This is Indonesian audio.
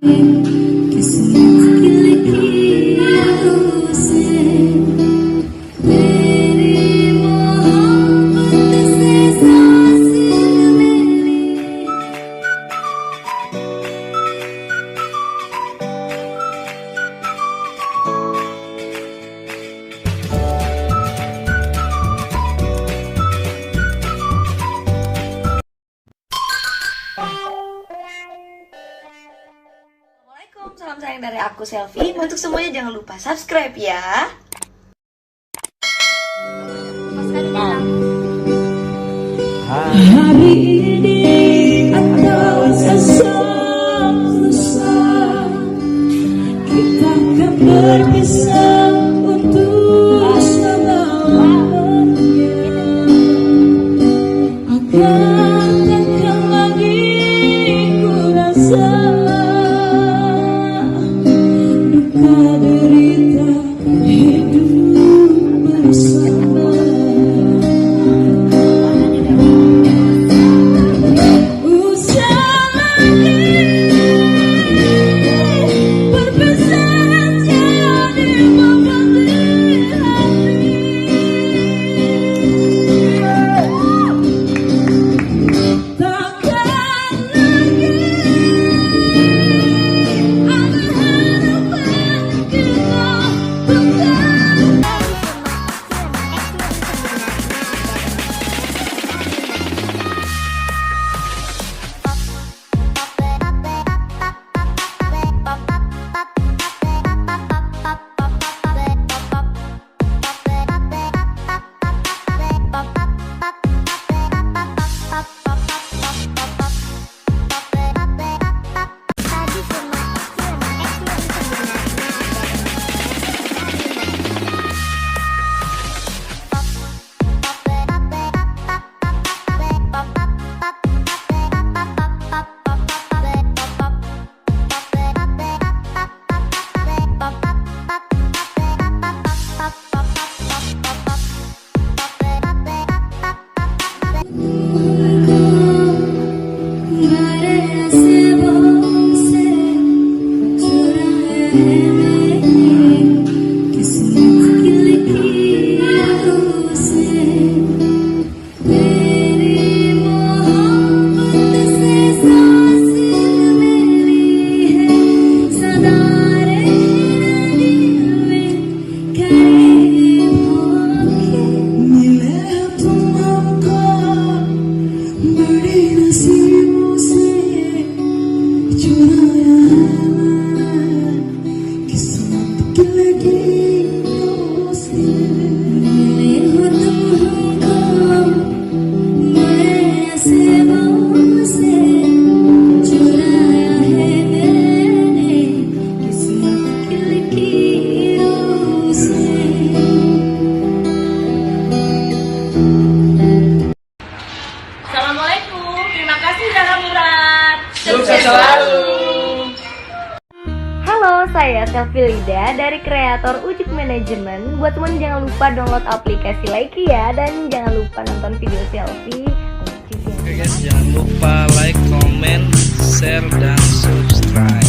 Assalamualaikum, salam sayang dari aku Selfie. Untuk semuanya jangan lupa subscribe ya. Hari ini atau esok lusa kita akan berpisah untuk selamanya. Akan takkan lagi ku rasa duka derita hidup bersama. Assalamualaikum, terima kasih Zara Murad. Sukses selalu. Halo, saya Selfie Lida dari kreator Ujuk Manajemen. Buat teman jangan lupa download aplikasi Likee ya, dan jangan lupa nonton video Selfie. Oke guys, jangan lupa like, comment, share, dan subscribe.